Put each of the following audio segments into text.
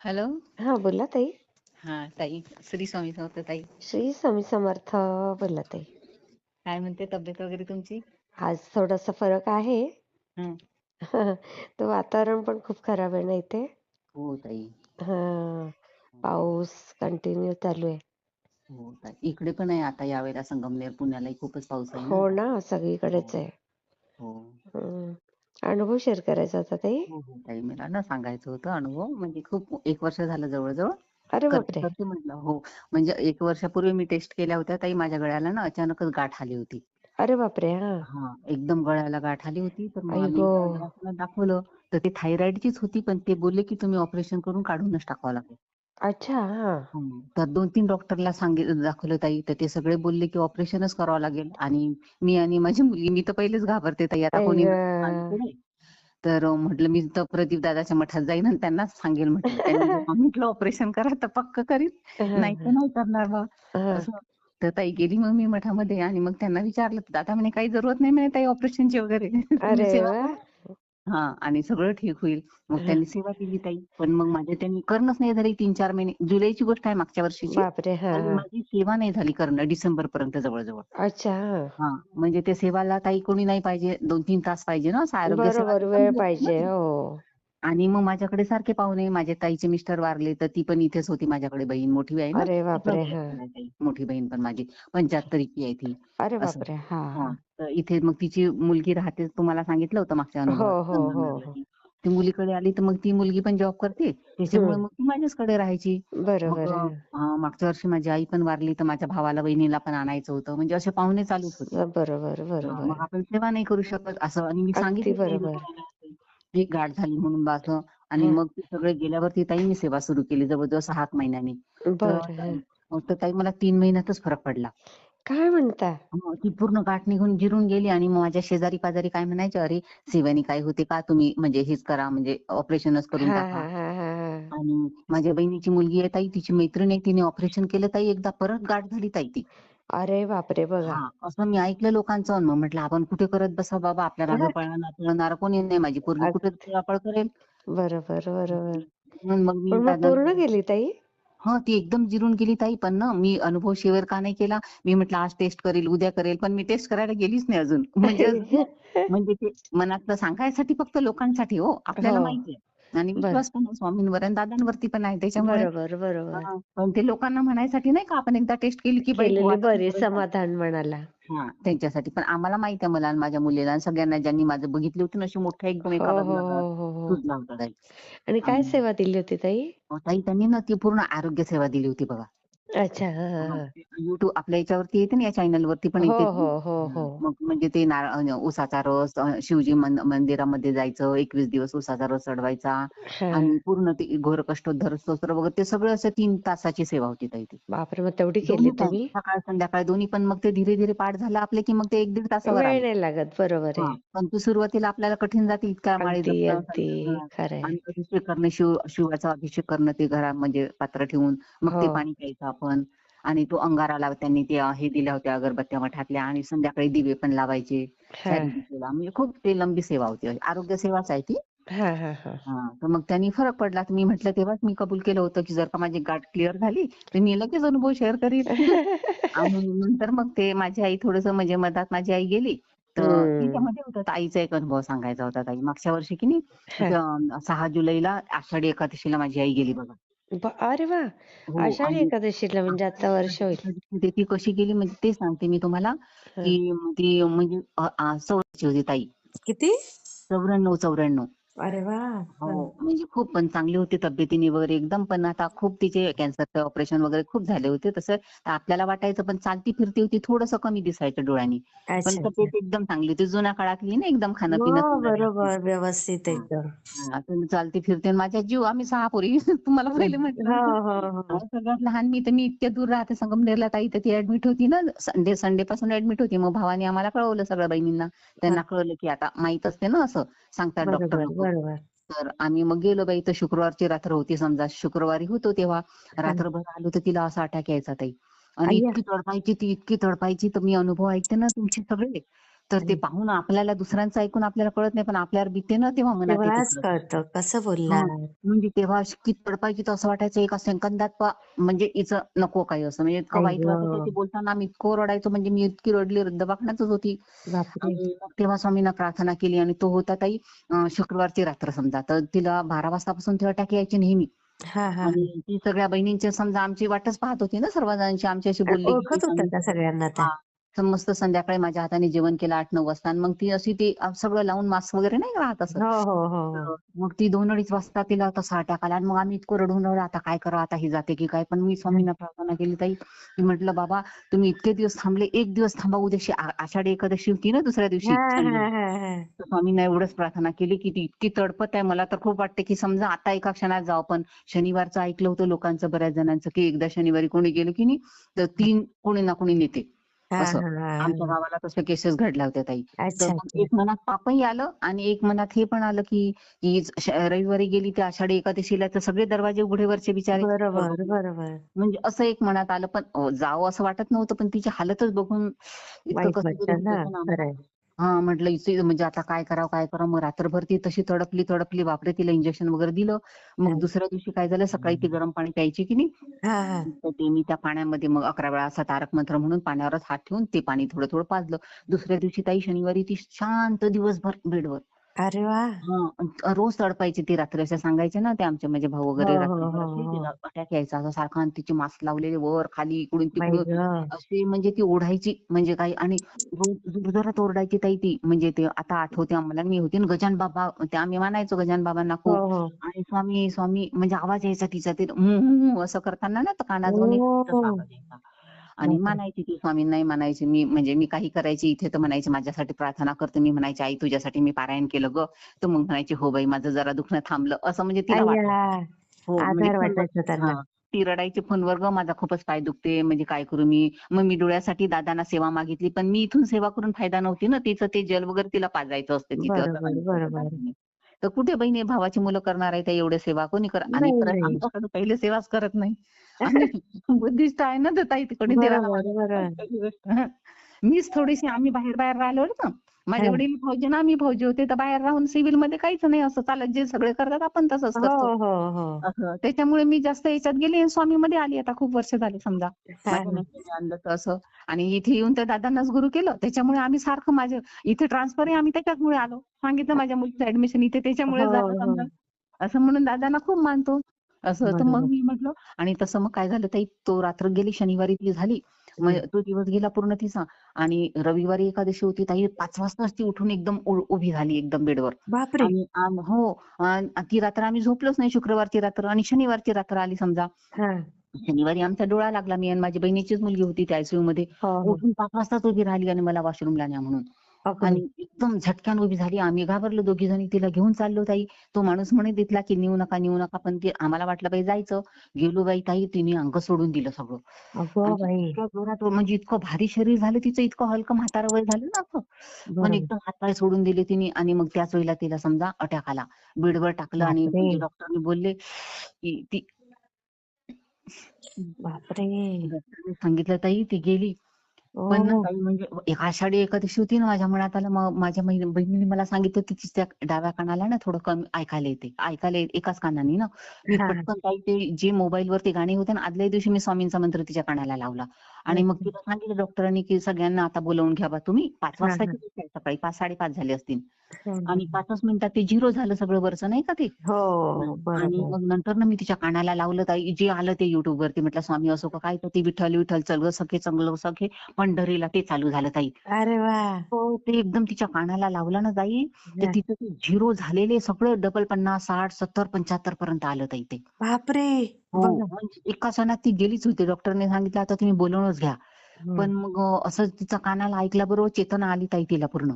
Hello. हा, बोला ताई. हा ताई, श्री स्वामी समर्थ ताई. श्री स्वामी समर्थ. बोला ताई. काय म्हणते तब्येत वगैरे तुमची? आज थोडासा फरक आहे. हं. तर वातावरण पण खूप खराब आहे ना इथे. हो ताई. हा, पाऊस कंटिन्यू चालू आहे. हो ताई. इकडे पण आहे आता यावेळेला संगमनेर पुण्यालाही खूपच पाऊस आहे हो ना. ना, हो. सगळीकडेच आहे. हो. हं. अनुभव शेअर करायचा होता ताई. हो हो ताई, मला ना सांगायचं होतं अनुभव, म्हणजे खूप 1 वर्ष झालं जवळजवळ. अरे करते बापरे. करते म्हटलं. हो. म्हणजे 1 वर्षापूर्वी मी टेस्ट केल्या होत्या ताई, माझ्या गळ्याला ना अचानकच गाठ आली होती. अरे बापरे. हा. हां, एकदम गळ्याला गाठ आली होती. तर मग आई आम्ही गो. दवाखान्यात दाखवलं. तर ते थायरॉइडचीच होती, पण ते बोलले की तुम्ही ऑपरेशन करून काढूनच टाकावं लागेल. अच्छा. हा. तर 2-3 डॉक्टरला दाखवलं ताई, तर ते सगळे बोलले की ऑपरेशनच करावं लागेल. आणि मी आणि माझी मुलगी, मी तर पहिलेच घाबरते ताई, आता आई कोणी ग. नसेल माझ्याकडे. तर म्हटलं मी तर प्रदीप दादाच्या मठात जाईन आणि त्यांनाच सांगेल म्हटलं. त्यांनी जेव्हा म्हटलं ऑपरेशन करा तर पक्क करीन, नाही तर नाही करणार बा, हा. असं. तर ताई गेली मग मी मठामध्ये आणि मग त्यांना विचारलं, तर दादा म्हणे काही जरुरत नाही म्हणे ताई ऑपरेशनची वगैरे. तुम्ही अरे सेवा वा. करा. हां, आणि सगळं ठीक होईल. मग हा. त्यांनी सेवा केली ताई. पण मग माझे त्यांनी करणंच नाही झाली 3-4 महिने. जुलैची गोष्ट आहे मागच्या वर्षीची. बापरे. हा आणि हा. माझी सेवा नाही झाली करणं डिसेंबरपर्यंत जवळ-जवळ. अच्छा. हा. हां, म्हणजे ते सेवाला ताई कोणी नाही पाहिजे. 2-3 तास पाहिजे ना, असं आरोग्य सेवा बरोबर, ती वेळ चांगली असते पाहिजे. ना. हो. आणि मग माझ्याकडे सारखे पाहुणे, माझ्या ताईचे मिस्टर वारले, तर ती पण इथेच होती माझ्याकडे. बहीण मोठी आहे ना, अरे ती बापरे. हा. आहे ताई. मोठी बहीण पण माझी 75 ची आहे ती, अरे असं. बापरे. हा हां, हा. तर इथे मग तिची मुलगी राहते, तुम्हाला सांगितलं होतं मागच्या हो अनुभवात हो हो संगमनेरला हो. ती. ती मुलीकडे आली, तर मग ती मुलगी पण जॉब करते. त्याच्यामुळे हं. मग ती माझ्याचकडे राहायची. मग बरोबर. हां. मागच्या वर्षी माझी आई पण वारली, तर माझ्या भावाला, बहिणीला पण आणायचं होतं. म्हणजे असे पाहुणे चालूच होते. बरोबर, हां, बरोबर. मग आपण सेवा नाही करू शकत असं. आणि मी अगदी सांगितलं ताई बरोबर. दुकानाला, एक गाठ झाली म्हणून बा असं. आणि हां. मग ते सगळे गेल्यावरती ताई मी सेवा सुरू केली जवळ-जवळ 6 महिन्यांनी. तर बरं. हां. तर ताई मला 3 महिन्यातच फरक पडला. काय म्हणता? ती पूर्ण गाठ निघून जिरून गेली. आणि मग माझ्या शेजारी-पाजारी काय म्हणायचे, "अरे, सेवेने काय होते का? तुम्ही म्हणजे हेच करा, म्हणजे ऑपरेशनच करून हां, टाका." हां, हां, हां, हां. आणि माझ्या बहिणीची मुलगी आहे ताई, तिची मैत्रीण आहे, तिने ऑपरेशन केलं ताई एकदा, परत गाठ झाली ताई ती. अरे बापरे! बघा. हां, असं मी ऐकलं लोकांचं. मग म्हटलं आपण कुठे करत बसावं बाबा, आपल्या मागे पळणारं कोणी नाही. माझी पोरगी कुठे अगदी पळापळ करेल. बरोबर, बरोबर. म्हणून मग मी पण मग दादांना, पूर्ण गेली ताई? हां, ती एकदम जिरून गेली ताई. पण ना मी अनुभव शेअर का नाही केला? मी म्हटलं आज टेस्ट करेल, उद्या करेल, पण मी टेस्ट करायला गेलीच नाही अजून. म्हणजे अजून ना, म्हणजे ते मनातलं सांगायसाठी फक्त लोकांसाठी हो, हो. आपल्याला माहिती आहे. आणि बरं. विश्वास पण आहे स्वामींवर आणि दादांवरती पण आहे त्याच्यामुळे. बरोबर, बरोबर. हां, पण ते लोकांना म्हणायसाठी नाही का, आपण एकदा टेस्ट केली की बाई हो केलेली आता तू बरी, बरं झालं. समाधान मनाला. हां, त्यांच्यासाठी. पण आम्हाला माहिती आहे, मला आणि माझ्या मुलीला आणि सगळ्यांना, ज्यांनी माझं बघितली होती ना, अशी मोठ्या एकदम हो, एका हो, बाजूला हो, हो, हो. सुजला होता ताई. आणि काय आणि सेवा दिली होती ताई? ताई त्यांनी ना ती पूर्ण आरोग्य सेवा दिली होती बघा. अच्छा. हां, हां, हां, हां. YouTube आपल्या याच्यावरती येते ना, या चॅनलवरती पण हो, येते ती. हो, हो, हो. मग म्हणजे ते उसाचा रस, शिवजी मंदिरामध्ये जायचं, 21 दिवस उसाचा रस चढवायचा. हां. आणि पूर्ण ते घोरकष्टोद्धर स्तोत्र वगैरे, ते सगळं असं 3 तासाची सेवा होती ताई ती. बापरे! मग तेवढी केली दोन्ही टाईम, तुम्ही? सकाळ संध्याकाळ दोन्ही पण. मग ते धीरे-धीरे पाठ झालं आपले, की मग ते 1-1.5 तासावर वेळ आले. नाही लागत. बरोबर आहे. हां, पण ते सुरुवातीला आपल्याला कठीण जाते, इतक्या माळी अगदी, जपणं, अगदी खरं आहे. आणि अभिषेक करणं, शिवाचा अभिषेक करणं, ते घरात म्हणजे पात्र ठेवून, मग हो. ते पाणी प्यायचं आपण. आणि तो अंगाराला त्यांनी ते हे दिल्या होत्या अगरबत्त्या मठातल्या, आणि संध्याकाळी दिवे पण लावायचे हां. चारी दिशेला. म्हणजे खूप ते लंबी सेवा होती. आरोग्य सेवाच आहे ती. हां, हां, हां. हां, तर मग त्यांनी फरक पडला. तर मी म्हटलं तेव्हाच मी कबूल केलं होतं, की जर का माझी गाठ क्लिअर झाली, तर मी लगेच अनुभव शेअर करीन. आणि नंतर मग ते माझी आई थोडंसं, म्हणजे मधात माझी आई गेली. तर हं. त्याच्यामध्ये होतं, तर आईचा एक अनुभव सांगायचा होता ताई. मागच्या वर्षी की नाही, हां. 6 जुलैला आषाढी एकादशीला माझी आई गेली बघा. अरे वाह! हो. आषाढी आणि एकादशीला म्हणजे आता आषाढी वर्ष होईल. एकादशी ती कशी गेली म्हणजे ते सांगते मी तुम्हाला, हां. की ती म्हणजे 16ची होती ताई. किती? 94-94. अरे वाह! हां. हो, म्हणजे खूप पण चांगली होती तब्येतीने वगैरे एकदम. पण आता खूप तिचे कॅन्सरचे ऑपरेशन वगैरे खूप झाले होते. तसं तर आपल्याला वाटायचं, पण चालती-फिरती होती, थोडंसं कमी दिसायचं डोळ्यांनी. पण अच्छा, अच्छा. तब्येत एकदम चांगली होती. जुन्या काळातली ना, एकदम खाणं-पिणं हो, सुंदर असते. बरोबर. व्यवस्थित हां. एकदम. हां, तर चालती-फिरते आणि माझ्या जीव, आम्ही 6 पोरी तुम्हाला पहिले म्हटलं हो, होतं. हो, हो. सगळ्यात लहान मी, तर मी इतक्या दूर राहते संगमनेरला ताई, तर ती ॲडमिट होती ना, संडेपासून ॲडमिट होती. मग भावाने आम्हाला कळवलं, सगळ्या बहिणींना. त्यांना हां. कळलं, की आता माहीत असते ना, असं सांगतात डॉक्टर बरोबर, लोकं. बरोबर. तर आम्ही मग गेलो बाई. तर शुक्रवारची रात्र होती समजा. शुक्रवारी होतो तेव्हा. हां. रात्रभर आलो, तर तिला असा अटॅक यायचा ताई. आणि अय्या! इतकी तडपायची ती, इतकी तडपायची. तर मी अनुभव ऐकते ना तुमचे सगळे. तर ते हं. पाहून आपल्याला दुसऱ्यांचं ऐकून आपल्याला कळत नाही, पण आपल्यावर बिते ना तेव्हा मनात येते तेव्हाच खरं तर. कळतं. कसं हां. बोललात. म्हणजे तेव्हा अशी तडपायची तर असं वाटायचं एका सेकंदात म्हणजे हिचं नको काही असं. म्हणजे इतकं आई वाईट वाटायचं ते गं! बोलताना आम्ही इतकं रडायचो म्हणजे मी इतकी रडली दवाखान्यातच होती. बापरे! आणि मग तेव्हा स्वामींना प्रार्थना केली आणि तो होता ताई शुक्रवारची रात्र समजा. तर तिला 12 वाजतापासून ते अटॅक यायचे नेहमी. हां, हां, आणि हां. ती सगळ्या बहिणींची समजा आमची वाटच पाहत होती ना सर्वजणांची. आमची अशी बोलली गेली ओळखत होत्या का सगळ्यांना त्या? हां. तर मस्त संध्याकाळी माझ्या हाताने जेवण केलं 8-9 वाजता आणि मग ती अशी सगळं लावून मास्क वगैरे नाही राहत असं. हो, हो, हो, हो. मग ती 2-2:30 वाजता तिला तसा अटॅक आला आणि मग आम्ही इतकं रडून आता काय करावं, आता ही जाते की काय? पण मी हं. स्वामींना प्रार्थना केली ताई. मी म्हटलं, "बाबा तुम्ही इतके दिवस थांबले, 1 दिवस थांबा. उद्या आषाढी एकादशी होती ना दुसऱ्या दिवशी हां, शनिवारी." हां, हां, हां. तर स्वामींना एवढंच प्रार्थना केली, की ती इतकी तडपत आहे. मला तर खूप वाटते, की समजा आता एका क्षणात जावं. पण शनिवारचं ऐकलं होतं लोकांचं बऱ्याच जणांचं, की एकदा शनिवारी कोणी गेलं की नाही, तर 3 कोणी ना कोणी नेते. हां, असं. हां, हां, आमच्या हां. गावाला तशा केसेस घडल्या होत्या ताई. तर अच्छा, मग अच्छा. एक मनात पापही आलं आणि एक मनात हे पण आलं, की की रविवारी गेली ते आषाढी एकादशीला तर सगळे दरवाजे उघडे वरचे बिचारे. तर बरोबर, मग बरोबर. म्हणजे असं एक मनात आलं. पण जावं असं वाटत नव्हतं. पण तिची हालतच बघून इतकं वाईट कसं तरी वाटतं होत ना. होतं ना आम्हाला. खरंय. हां, म्हटलं हिचे म्हणजे आता काय करावं, काय करावं? मग रात्रभर ती तशी तडपली. बापरे! तिला इंजेक्शन वगैरे दिलं. मग हां. दुसऱ्या दिवशी काय झालं, सकाळी ती गरम पाणी प्यायची की नाही, हां, हां. तर ते मी त्या पाण्यामध्ये मग 11 वेळा असा तारक मंत्र म्हणून पाण्यावरच हात ठेवून ते पाणी थोडं-थोडं पाजलं. दुसऱ्या दिवशी ताई शनिवारी ती शांत दिवसभर बेडवर. अरे वाह! हां. रोज तडपायची ती रात्री असे सांगायचे ना ते आमचे माझे भाऊ हो, वगैरे हो, रात्रभर हो, अशी तिला हो. अटॅक यायचा असा सारखा आणि तिचे मास्क लावलेले वर खाली बाई इकडून-तिकडून गं! असे म्हणजे ती ओढायची म्हणजे काही आणि रोज जोरजोरात ओरडायची ताई ती. म्हणजे ते आता आठवते आम्हाला मी होती ना गजानन बाबा ते आम्ही म्हणायचो गजानन बाबांना हो, खूप हो. आणि स्वामी, स्वामी म्हणजे आवाज यायचा तिचा ते हं, असं करताना ना तर कानाजवळ येत तसा ओह! आवाज यायचा. आणि बापरे! म्हणायची ती स्वामींनाही म्हणायची मी म्हणजे मी काही करायची इथे तर म्हणायची माझ्यासाठी प्रार्थना करते. मी म्हणायची आई तुझ्यासाठी मी पारायण केलं गं. तर मग म्हणायची, "हो बाई माझं जरा दुखणं थांबलं." असं म्हणजे तिला अय्या! वाटायचं. हो, म्हणजे आधार फोनवर वाटायचा त्यांना. हां. ती रडायची फोनवर, "गं माझा खूपच पाय दुखते, म्हणजे काय करू मी?" मग मी डोळ्यासाठी दादांना सेवा मागितली. पण मी इथून सेवा करून फायदा नव्हती ना. तिचं ते जेल वगैरे तिला पाजायचं असते तिथे असं बरोबर, सांगितलं होतं बरोबर. दादांनी. तर कुठे बहिणी भावाची मुलं करणार आहे त्या एवढ्या सेवा कोणी आणि नाही, परत नाही. आमच्याकडे पहिले सेवाच करत नाही. आम्ही बुद्धिस्ट आहे ना तर ताई तिकडे देवाला बरोबर, मानत नाही बरोबर. पहिली गोष्ट. मीच थोडीशी आम्ही बाहेर-बाहेर राहिलो ना. माझे हां. वडील फौजी आणि आम्ही फौजी होते. तर बाहेर राहून सिव्हिलमध्ये काहीच नाही असं चालत. जे सगळे करतात आपण तसंच हो, करतो. हो, हो. असं. त्याच्यामुळे मी जास्त याच्यात गेली आणि स्वामीमध्ये आली आता खूप वर्ष झाली समजा. हां, माझ्या हां. नशिबी आणलं तर असं. आणि इथे येऊन त्या दादांनाच गुरु केलं. त्याच्यामुळे आम्ही सारखं इथे ट्रान्सफरही आम्ही त्याच्याचमुळे आलो. सांगितलं माझ्या मुलीचं ॲडमिशन इथे हो, त्याच्यामुळे झालं समजा. हो. असं म्हणून दादांना खूप मानतो. असं तर मग बरोबर. मी म्हटलं आणि तसं मग काय झालं ताई, तो रात्र गेली शनिवारी ती झाली. मग हं. तो दिवस गेला पूर्ण तिचा आणि रविवारी एकादशी होती ताई 5 वाजताच ती उठून एकदम उभी झाली एकदम बेडवर. बापरे! आणि हो. ती रात्र आम्ही झोपलोच नाही शुक्रवारची रात्र आणि शनिवारची रात्र आली समजा. हां. शनिवारी आमचा डोळा लागला. मी आणि माझी बहिणीचीच मुलगी होती त्या आयसीयूमध्ये. हो, हो. उठून 5 वाजताच उभी राहिली आणि मला वॉशरूमला न्या म्हणून. अगं बाई! आणि एकदम झटक्यानं उभी झाली. आम्ही घाबरलो दोघी जणी. तिला घेऊन चाललो ताई. तो माणूस म्हणे तिथला, की "नेऊ नका, नेऊ नका." पण ते आम्हाला वाटलं बाई जायचं. गेलो बाई ताई तिने अंग सोडून दिलं सगळं. अगं आणि बाई! इतक्या जोरात म्हणजे इतकं भारी शरीर झालं तिचं, इतकं हलकं म्हातारं वय झालं ना असं. पण बरोबर. एकदम हात सोडून दिले तिने आणि मग त्याच वेळेला तिला समजा अटॅक आला. बेडवर टाकलं आणि बापरे! म्हणजे डॉक्टरनी बोलले, की ती बापरे! डॉक्टरनी सांगितलं, "ताई ती गेली." पण ना ओह! ताई म्हणजे एक आषाढी एकादशी होती ना माझ्या मनात आलं. मग माझ्या बहिणीने मला सांगितलं, की तिच्या डाव्या कानाला ना थोडं कमी ऐकायला येते. ऐकायला एकाच कानाने ना. मी हां, हां. पटकन ताई ते जे मोबाईलवरती गाणी होते ना, आदल्या दिवशी मी स्वामींचा मंत्र तिच्या कानाला लावला. आणि मग अच्छा. तिला सांगितलं डॉक्टरांनी, की सगळ्यांना आता बोलावून घ्या बा तुम्ही. 5 हां, वाजताची हां. गोष्ट आहे सकाळी 5:00-5:30 झाले असतील. हां, आणि हां. 5च मिनिटात ते 0 झालं सगळं वरचं नाही का ते. हो, आणि बरोबर. मग नंतर ना मी तिच्या कानाला लावलं ताई, जे आलं ते YouTubeवरती म्हटलं स्वामी असो का काय, तर ते विठ्ठल, विठ्ठल चल गं सखे चांगलं सखे पंढरीला ते चालू झालं ताई. अरे वाह! हो, ते एकदम तिच्या कानाला लावलं ना ताई, तर हां. तिचं ते 0 झालेले सगळं डबल 50, 60, 70, 75 पर्यंत आलं ताई ते. बापरे! हो, बघा. म्हणजे एका क्षणात ती गेलीच होती. डॉक्टरने सांगितलं आता तुम्ही बोलवूनच घ्या. हं. पण मग असं तिच्या कानाला ऐकल्याबरोबर चेतना आली ताई तिला पूर्ण.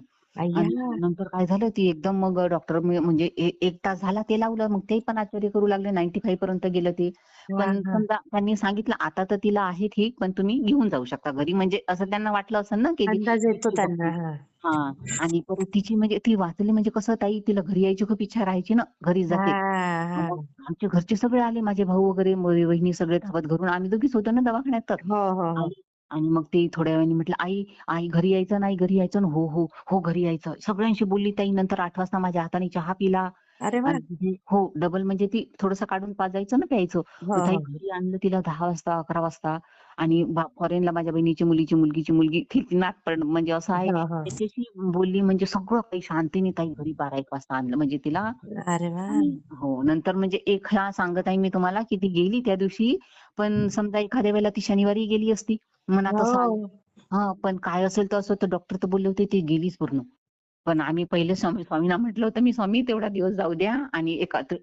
आणि अय्या! नंतर काय झालं ती एकदम मग डॉक्टर म्हणजे 1 तास झाला ते लावलं. मग ते पण आश्चर्य करू लागले 95 पर्यंत गेलं ते. हां, पण हां. समजा त्यांनी सांगितलं आता तर तिला आहे ठीक, पण तुम्ही घेऊन जाऊ शकता घरी. म्हणजे असं त्यांना वाटलं असेल ना, की अंदाज येतो इतकी त्यांना. भक्ती हां. हां. आणि परत तिची म्हणजे ती वाचली म्हणजे कसं ताई तिला घरी यायची खूप इच्छा राहायची ना, घरी जाते. हां, मग हां. आमचे घरचे सगळे आले, माझे भाऊ वगैरे, वहिनी सगळे धावत घरून. आम्ही दोघीच होतो ना दवाखान्यात तर. हो, हो, हो. आणि मग ते थोड्या वेळाने म्हटलं, "आई, आई घरी यायचं नाही, घरी यायचं ना." "हो, हो, हो घरी यायचं." सगळ्यांशी बोलली ताई. नंतर 8 वाजता माझ्या हाताने चहा पिला अरे आणि वाह! तिथे हो, डबल म्हणजे ती थोडंसं काढून पाजायचं ना प्यायचं. हो, मग ताई हो, हो. घरी आणलं तिला 10 वाजता, 11 वाजता आणि फॉरेनला माझ्या बहिणीची मुलीची मुलगी ती नात पण म्हणजे असं आहे हां, हां. त्याच्याशी बोलली म्हणजे सगळं काही शांतीने ताई घरी 12-1 वाजता आणलं. म्हणजे तिला अरे वाह! आणि हो, नंतर म्हणजे एक ह्या सांगत आहे मी तुम्हाला की ती गेली त्या दिवशी, पण समजा एखाद्या वेळेला ती शनिवारी गेली असती. मनात असं आलं हो. हां, पण काय असेल तर असं तर डॉक्टर तर बोलले होते ती गेलीच पूर्ण. पण आम्ही पहिले स्वामींना म्हटलं होतं, "मी स्वामी तेवढा दिवस जाऊ द्या आणि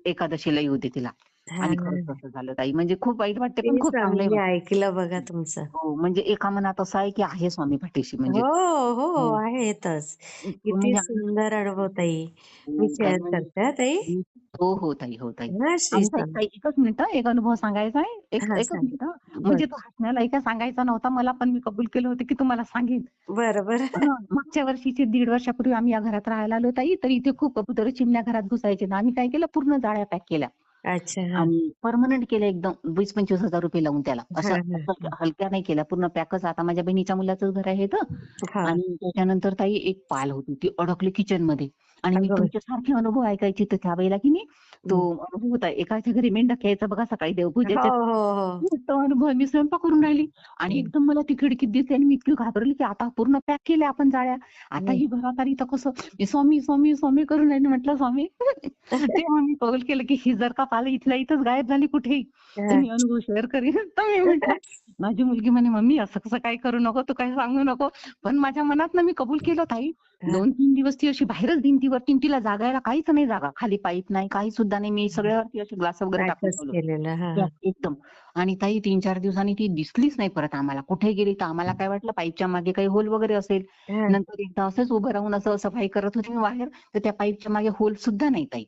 एकादशीला येऊ दे तिला." आणि खरंच हां. तसं झालं ताई. म्हणजे खूप वाईट वाटते ते पण खूप चांगलंही स्वामींनी वाटतं. ऐकलं बघा तुमचं. हो, म्हणजे एका मनात असं आहे की आहे स्वामी पाठीशी म्हणजे हो, हो, हो. आहेतच. किती म्हणजे सुंदर अनुभव ताई. मी हो, ताई शेअर म्हणजे करते हां ताई. हो, हो ताई, हो ताई. हां, श्री आणि ताई स्वामी. ताई एकच मिनिटं, एक अनुभव सांगायचा आहे. हां, एकच सांगा. मिनिट हां. म्हणजे बरं. तो हसण्यालायक सांगायचा नव्हता मला, पण मी कबूल केलं होतं की तुम्हाला सांगेन. बरं, बरं. हां, मागच्या वर्षीचे 1.5 वर्षापूर्वी आम्ही या घरात राहायला आलो ताई, तर इथे खूप कबुतर, चिमण्या घरात घुसायचे ना, आम्ही काय केलं पूर्ण जाळ्या पॅक केल्या. अच्छा. हां. आणि परमनंट केलं एकदम ₹20,000-25,000 लावून त्याला. असं हां, हां, असं हां. हलक्या नाही केल्या. पूर्ण पॅकच आता माझ्या बहिणीच्या मुलाचंच घर आहे इथं हां. आणि त्याच्यानंतर ताई एक पाल होती ती अडकली किचनमध्ये आणि मी अगं बाई! तुमच्यासारखे अनुभव ऐकायचे तर त्यावेळेला की नाही तो हं. अनुभव होता. एकाच्या घरी मेंढक यायचा बघा सकाळी हो, देवपूजेच्या हो, हो. तो अनुभव मी स्वयंपाक करून राहिली आणि हं, एकदम मला ती खिडकीत दिसली आणि मी इतकी घाबरली की आता पूर्ण पॅक केल्या आपण जाळ्या. आता हं. ही घरात आली तर कसं? मी स्वामी, स्वामी, स्वामी करून राहिली. म्हटलं स्वामी तेव्हा मी कौल केलं की ही जर का पाल इथल्या इथंच गायब झाली कुठेही, तर हां. मी अनुभव शेअर करीन. तर मी म्हटलं माझी मुलगी म्हणे, "मम्मी असं कसं काही करू नको, तू काही सांगू नको." पण माझ्या मनातनं मी कबूल केलं ताई. हां. 2-3 दिवस ती अशी बाहेरच भिंतीवरती आणि तिला जागायला काहीच नाही जागा. खाली पाईप नाही, काही सुद्धा नाही. मी सगळ्यावरती असे ग्लास वगैरे टाकून पॅकच ठेवलं. केलेलं. हां, पॅक हां. एकदम. आणि ताई 3-4 दिवसांनी ती दिसलीच नाही परत आम्हाला. कुठे गेली तर आम्हाला काय वाटलं पाईपच्या मागे काही होल वगैरे असेल. हां. नंतर एकदा असंच उभं राहून असं सफाई करत होते मी बाहेर, तर त्या पाईपच्या मागे होल सुद्धा नाही ताई.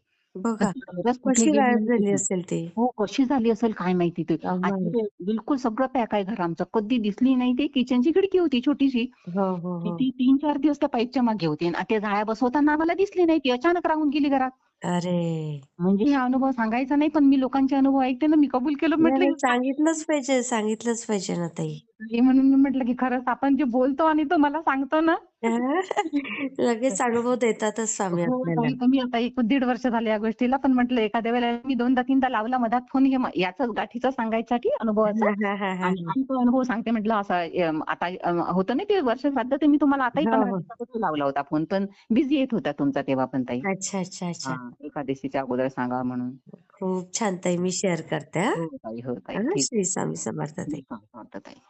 तर बघा ती खरंच कुठे कशी गेली गायब आणि झाली किती? असेल ती. हो, कशी झाली असेल काय माहिती ते. आणि कमाल. ते बिलकुल सगळं पॅक आहे घर आमचं. कधी दिसली नाही ती किचनची खिडकी होती छोटीशी. हो, हो, ती हो. ती 3-4 दिवस त्या पाईपच्या मागे होती आणि त्या जाळ्या बसवताना आम्हाला दिसली नाही. ती अचानक राहून गेली घरात. अरे! म्हणजे हे अनुभव सांगायचा नाही, पण मी लोकांचे अनुभव ऐकते ना, मी कबूल केलं नाही, म्हटलं नाही हे सांगितलंच पाहिजे, सांगितलंच पाहिजे ना ताई. हे म्हणून मी म्हटलं, की खरंच आपण जे बोलतो आणि तो मला सांगतो ना. लगेच अनुभव देतातच स्वामी हो, आपल्याला. ताई तुम्ही आता 1-1.5 वर्ष झाले या गोष्टीला, पण म्हटलं एखाद्या वेळेला मी 2दा-3दा लावला मधात फोन हे याचाच गाठीचा सांगायसाठी अनुभवाचा हां, हां, हां, हां, आणि हां. आणि तो अनुभव सांगते म्हटलं असा आता होतं ना ते वर्ष श्राद्ध ते मी तुम्हाला आताही हो, 15 हो. दिवसापूर्वी लावला होता फोन, पण बिझी येत होता तुमचा तेव्हा पण ताई. अच्छा, अच्छा, अच्छा. हां, एकादशीच्या अगोदर सांगा म्हणून. खूप छान ताई मी शेअर करते हां. हो, ताई. हो, ताई. हां, ठीक श्री आहे. स्वामी समर्थ ताई. मी सांगतो आता ताई.